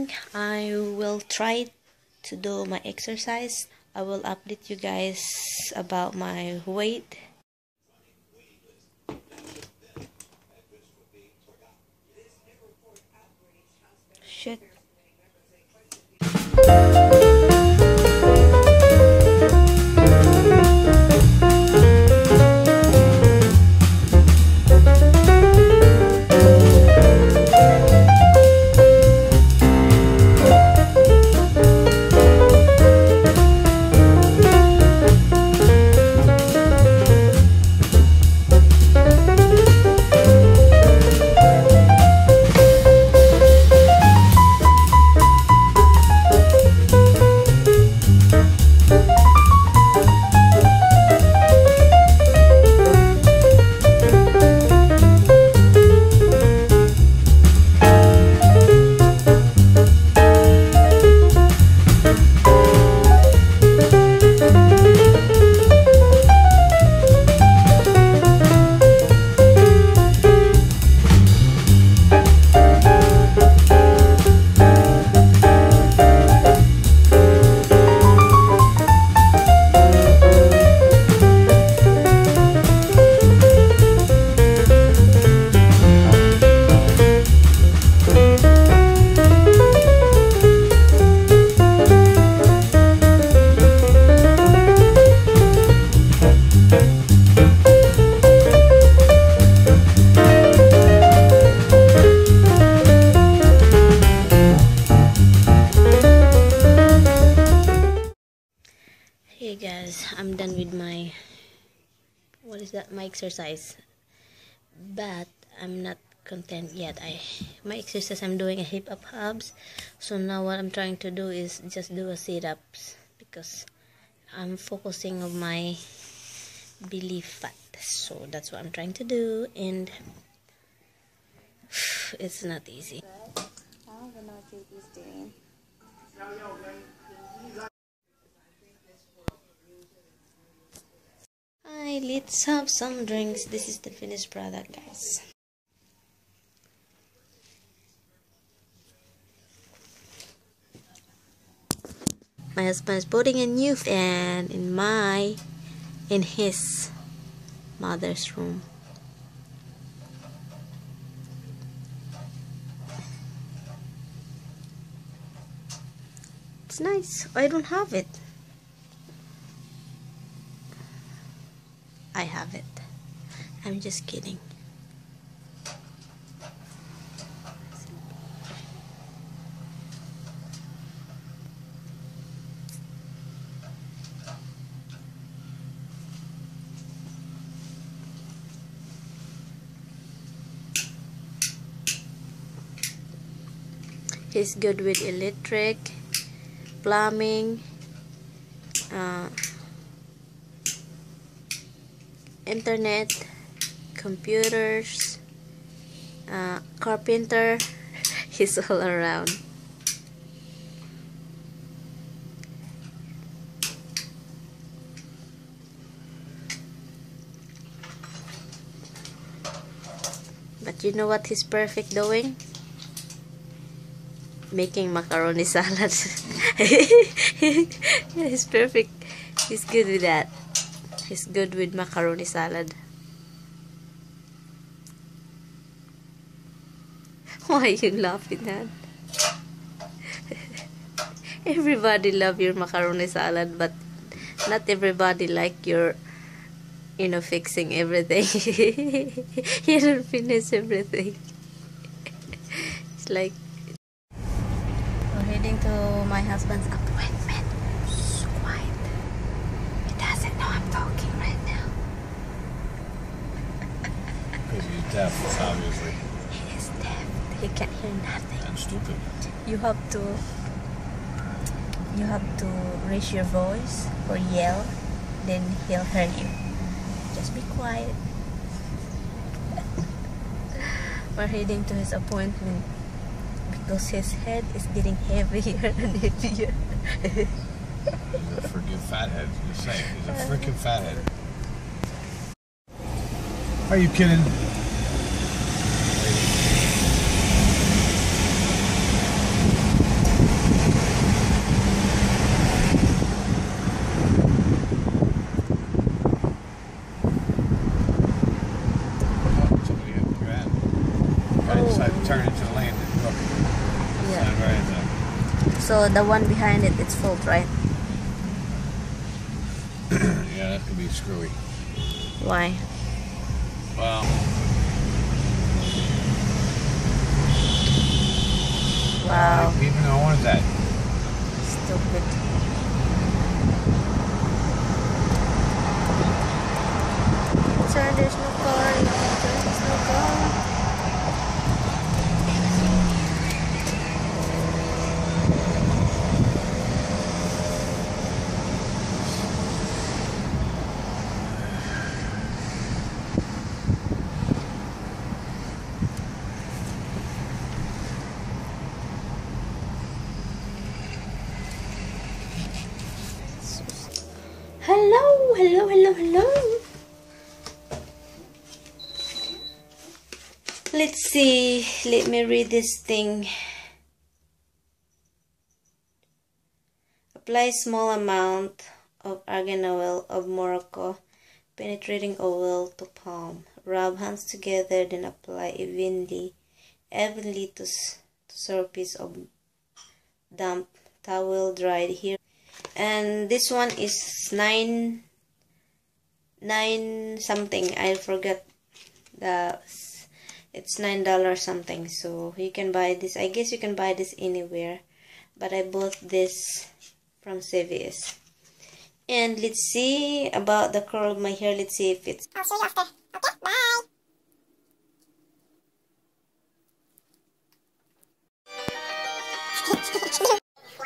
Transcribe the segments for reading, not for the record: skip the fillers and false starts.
morning, I will try to do my exercise. I will update you guys about my weight. Shit. Hey guys, I'm done with my my exercise, but I'm not content yet. My exercise, I'm doing a hip up abs. So now what I'm trying to do is just do a sit-ups because I'm focusing on my belly fat. So that's what I'm trying to do, and it's not easy. I don't even know what JP's doing. Hi, let's have some drinks. This is the finished product, guys. My husband is putting a new fan in his mother's room. It's nice. I don't have it. I have it. I'm just kidding. He's good with electric, plumbing, internet, computers, carpenter. He's all around. But you know what he's perfect doing? Making macaroni salad. Yeah, he's perfect. He's good with that. He's good with macaroni salad. Why are you laughing at? Everybody love your macaroni salad, but not everybody like your, fixing everything. You don't finish everything. It's like, we're heading to my husband's appointment. Shh, quiet. He doesn't know I'm talking right now. Because he's deaf, obviously. He is deaf. He can't hear nothing. And stupid. You have to raise your voice or yell, then he'll hear you. Just be quiet. We're heading to his appointment because his head is getting heavier and heavier. He's a freaking fathead. You're saying he's a freaking fathead. Are you kidding? So the one behind it, it's fault, right? Yeah, that could be screwy. Why? Well, Wow. even though what is that? Stupid. Sir, there's no car. There's no car. Hello, hello, hello, hello. Let's see. Let me read this thing. Apply small amount of argan oil of Morocco, penetrating oil to palm. Rub hands together, then apply evenly to surface of damp towel dried here. And this one is nine something. I forgot it's $9 something. So you can buy this. I guess you can buy this anywhere, but I bought this from CVS. And let's see about the curl of my hair. Let's see if it's. I'll show you after. Okay, bye.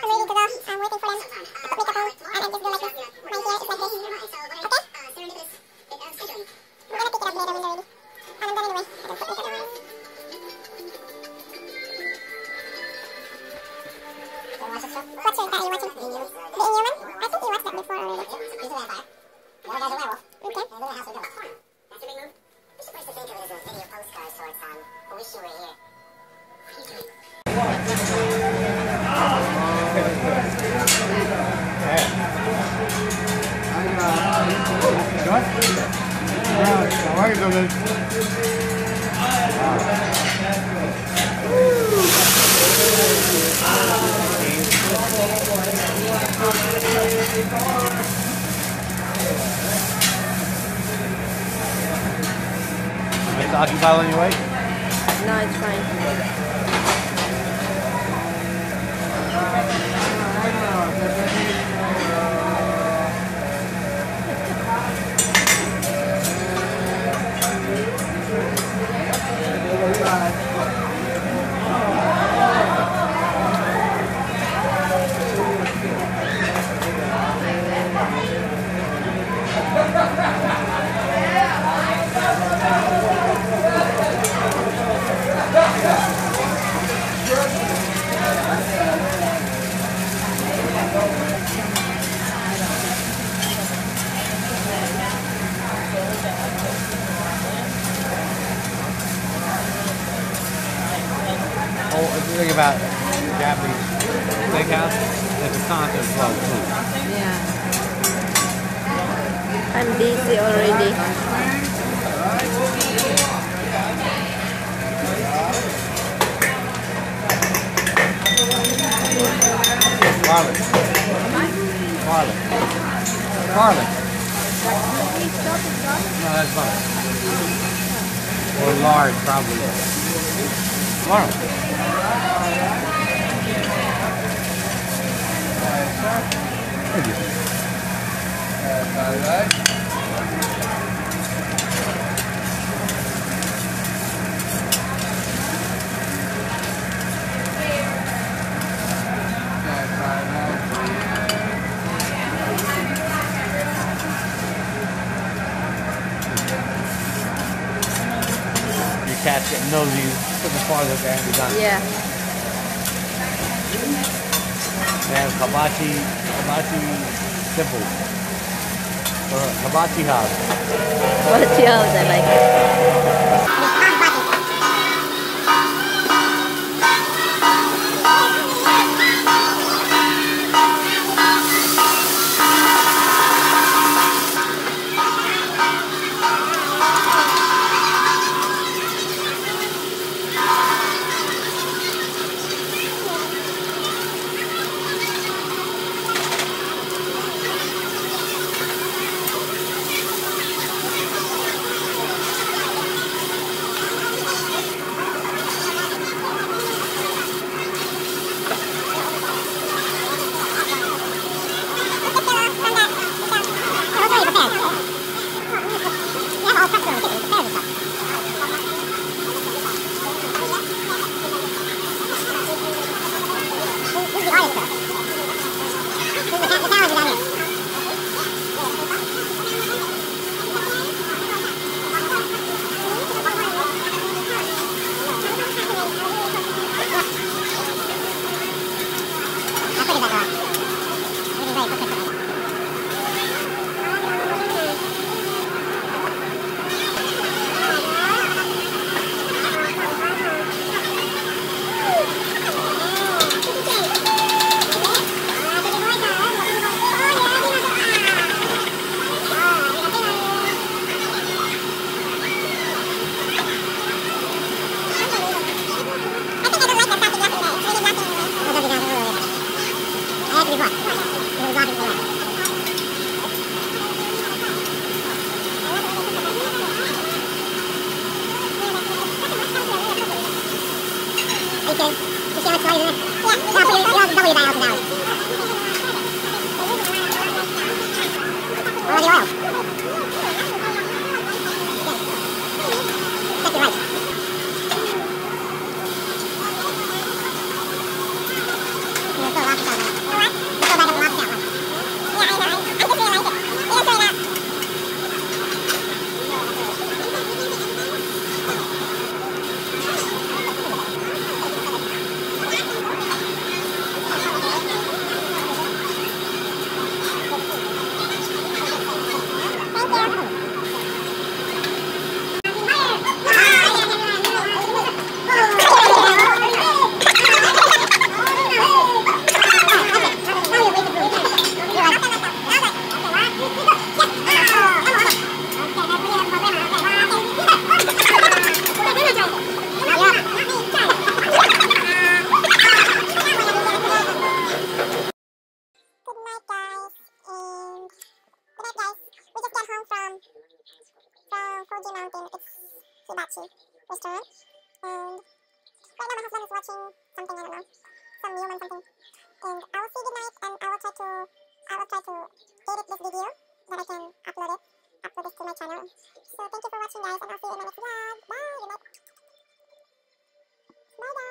I'm ready to go. I'm waiting for them to put makeup on, and I just go like this. My hair is like this. Okay? We're gonna pick it up later when they're ready. I'm done anyway. I don't put makeup on. What's your that you watching? The Indian one? I think you watched that before already. He's a vampire. The other guy's a werewolf. Okay. They live in a house with a farm. That's a big move. You're supposed to think of it as a video postcard, so it's I wish you were here. What are you doing? It's occupied on your way? No, it's fine. Oh, if you think about Japanese steakhouse, it's a constant flow of food. Yeah. I'm busy already. Garlic. Garlic. Garlic. No, that's butter. Or lard, probably. Garlic. Thank you. Your cat's getting nosy. Put the farther there and be done. Yeah. They have hibachi simple. Or hibachi house. What's yours? I like it. all prepped for the kitchen. Prepared and stuff. Who's the artist, though? The talent is down here. Hibachi restaurant, and right now my husband is watching something, I don't know, some human something, and I will say goodnight, and I will try to edit this video that I can upload this to my channel. So thank you for watching, guys, and I'll see you in my next vlog. Bye, good night. Bye, guys.